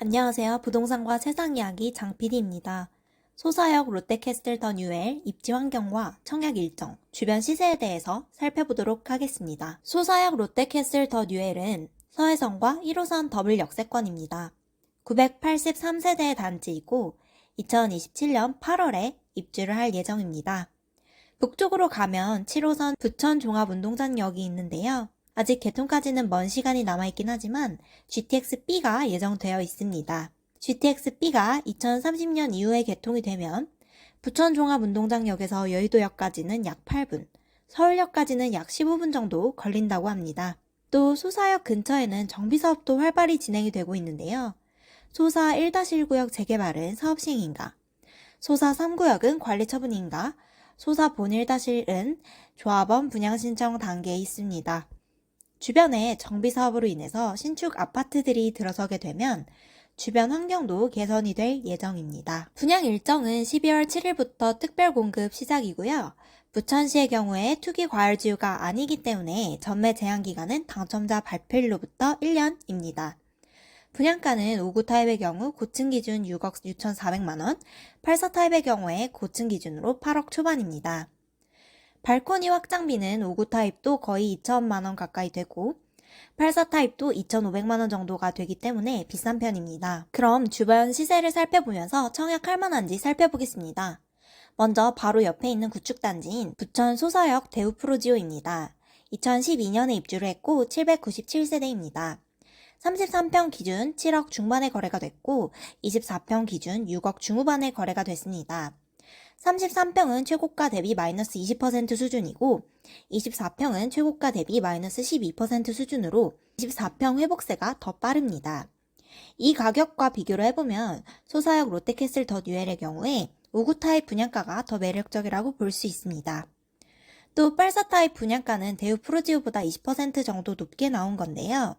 안녕하세요. 부동산과 세상 이야기 장PD입니다. 소사역 롯데캐슬 더 뉴엘 입지 환경과 청약 일정, 주변 시세에 대해서 살펴보도록 하겠습니다. 소사역 롯데캐슬 더 뉴엘은 서해선과 1호선 더블 역세권입니다. 983세대 단지이고 2027년 8월에 입주를 할 예정입니다. 북쪽으로 가면 7호선 부천 종합운동장역이 있는데요. 아직 개통까지는 먼 시간이 남아있긴 하지만 GTX-B가 예정되어 있습니다. GTX-B가 2030년 이후에 개통이 되면 부천 종합운동장역에서 여의도역까지는 약 8분, 서울역까지는 약 15분 정도 걸린다고 합니다. 또 소사역 근처에는 정비사업도 활발히 진행이 되고 있는데요. 소사 1-1구역 재개발은 사업 시행인가, 소사 3구역은 관리 처분인가, 소사 본 1-1은 조합원 분양 신청 단계에 있습니다. 주변에 정비사업으로 인해서 신축 아파트들이 들어서게 되면 주변 환경도 개선이 될 예정입니다. 분양 일정은 12월 7일부터 특별공급 시작이고요. 부천시의 경우에 투기 과열지유가 아니기 때문에 전매 제한 기간은 당첨자 발표일로부터 1년입니다. 분양가는 5구 타입의 경우 고층 기준 6억 6,400만원, 8사 타입의 경우에 고층 기준으로 8억 초반입니다. 발코니 확장비는 5구 타입도 거의 2천만원 가까이 되고 8사 타입도 2,500만원 정도가 되기 때문에 비싼 편입니다. 그럼 주변 시세를 살펴보면서 청약할 만한지 살펴보겠습니다. 먼저 바로 옆에 있는 구축단지인 부천 소사역 대우프로지오입니다. 2012년에 입주를 했고 797세대입니다. 33평 기준 7억 중반에 거래가 됐고 24평 기준 6억 중후반에 거래가 됐습니다. 33평은 최고가 대비 마이너스 20% 수준이고 24평은 최고가 대비 마이너스 12% 수준으로 24평 회복세가 더 빠릅니다. 이 가격과 비교를 해보면 소사역 롯데캐슬 더 뉴엘의 경우에 5구 타입 분양가가 더 매력적이라고 볼 수 있습니다. 또 8사 타입 분양가는 대우 프로지오보다 20% 정도 높게 나온 건데요.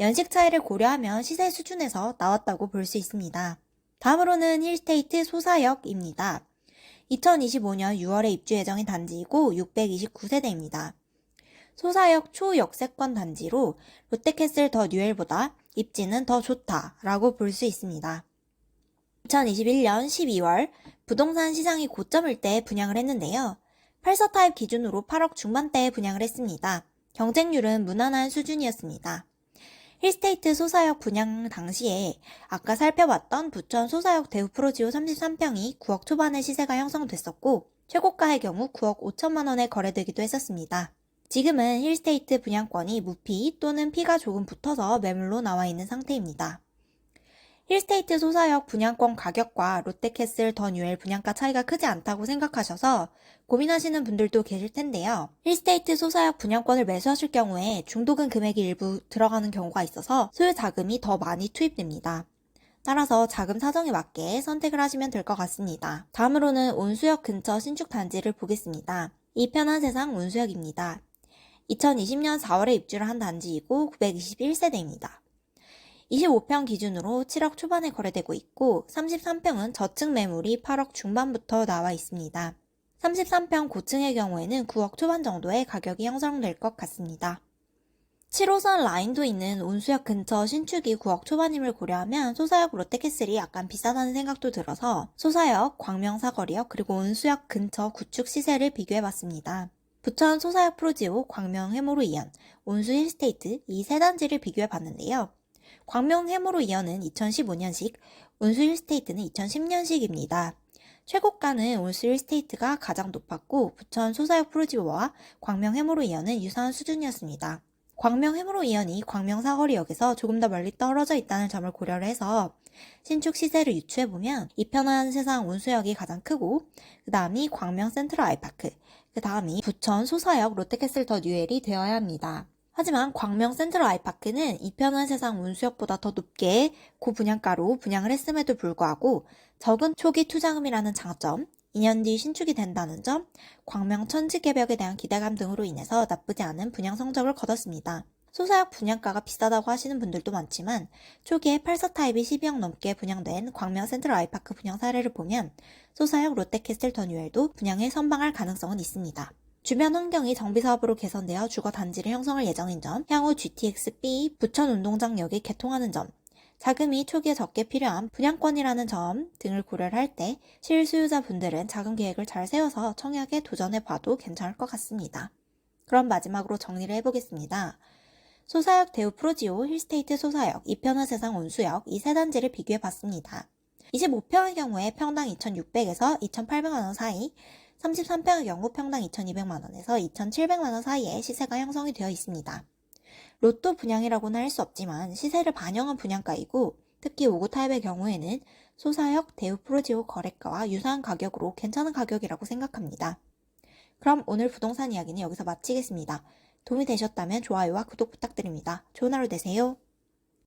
연식 차이를 고려하면 시세 수준에서 나왔다고 볼 수 있습니다. 다음으로는 힐스테이트 소사역입니다. 2025년 6월에 입주 예정인 단지이고 629세대입니다. 소사역 초역세권 단지로 롯데캐슬 더 뉴엘보다 입지는 더 좋다라고 볼 수 있습니다. 2021년 12월 부동산 시장이 고점일 때 분양을 했는데요. 8사 타입 기준으로 8억 중반대에 분양을 했습니다. 경쟁률은 무난한 수준이었습니다. 힐스테이트 소사역 분양 당시에 아까 살펴봤던 부천 소사역 대우프로지오 33평이 9억 초반의 시세가 형성됐었고 최고가의 경우 9억 5천만원에 거래되기도 했었습니다. 지금은 힐스테이트 분양권이 무피 또는 피가 조금 붙어서 매물로 나와 있는 상태입니다. 힐스테이트 소사역 분양권 가격과 롯데캐슬 더 뉴엘 분양가 차이가 크지 않다고 생각하셔서 고민하시는 분들도 계실 텐데요. 힐스테이트 소사역 분양권을 매수하실 경우에 중도금 금액이 일부 들어가는 경우가 있어서 소요 자금이 더 많이 투입됩니다. 따라서 자금 사정에 맞게 선택을 하시면 될 것 같습니다. 다음으로는 온수역 근처 신축 단지를 보겠습니다. 이편한 세상 온수역입니다. 2020년 4월에 입주를 한 단지이고 921세대입니다. 25평 기준으로 7억 초반에 거래되고 있고 33평은 저층 매물이 8억 중반부터 나와 있습니다. 33평 고층의 경우에는 9억 초반 정도의 가격이 형성될 것 같습니다. 7호선 라인도 있는 온수역 근처 신축이 9억 초반임을 고려하면 소사역 롯데캐슬이 약간 비싸다는 생각도 들어서 소사역, 광명사거리역 그리고 온수역 근처 구축 시세를 비교해봤습니다. 부천 소사역 프로지오, 광명 해모로 이연, 온수 힐스테이트 이 세 단지를 비교해봤는데요. 광명 해모로 이연은 2015년식, 온수 힐스테이트는 2010년식입니다. 최고가는 온수 힐스테이트가 가장 높았고 부천 소사역 프로지오와 광명 해모로 이연은 유사한 수준이었습니다. 광명 해모로 이연이 광명 사거리역에서 조금 더 멀리 떨어져 있다는 점을 고려를 해서 신축 시세를 유추해보면 이편한 세상 온수역이 가장 크고 그 다음이 광명 센트럴 아이파크, 그 다음이 부천 소사역 롯데캐슬 더 뉴엘이 되어야 합니다. 하지만 광명 센트럴 아이파크는 이편한 세상 온수역보다 더 높게 고분양가로 분양을 했음에도 불구하고 적은 초기 투자금이라는 장점, 2년 뒤 신축이 된다는 점, 광명 천지개벽에 대한 기대감 등으로 인해서 나쁘지 않은 분양 성적을 거뒀습니다. 소사역 분양가가 비싸다고 하시는 분들도 많지만 초기에 8사 타입이 12억 넘게 분양된 광명 센트럴 아이파크 분양 사례를 보면 소사역 롯데캐슬 더 뉴엘도 분양에 선방할 가능성은 있습니다. 주변 환경이 정비사업으로 개선되어 주거 단지를 형성할 예정인 점, 향후 GTX-B 부천운동장역이 개통하는 점, 자금이 초기에 적게 필요한 분양권이라는 점 등을 고려를 할 때 실수요자분들은 자금 계획을 잘 세워서 청약에 도전해 봐도 괜찮을 것 같습니다. 그럼 마지막으로 정리를 해보겠습니다. 소사역 대우 프로지오, 힐스테이트 소사역, 이편화 세상 온수역 이 세 단지를 비교해 봤습니다. 25평의 경우에 평당 2,600에서 2,800만원 사이, 33평의 경우 평당 2,200만원에서 2,700만원 사이에 시세가 형성이 되어 있습니다. 로또 분양이라고는 할 수 없지만 시세를 반영한 분양가이고 특히 5구 타입의 경우에는 소사역 대우 프로지오 거래가와 유사한 가격으로 괜찮은 가격이라고 생각합니다. 그럼 오늘 부동산 이야기는 여기서 마치겠습니다. 도움이 되셨다면 좋아요와 구독 부탁드립니다. 좋은 하루 되세요.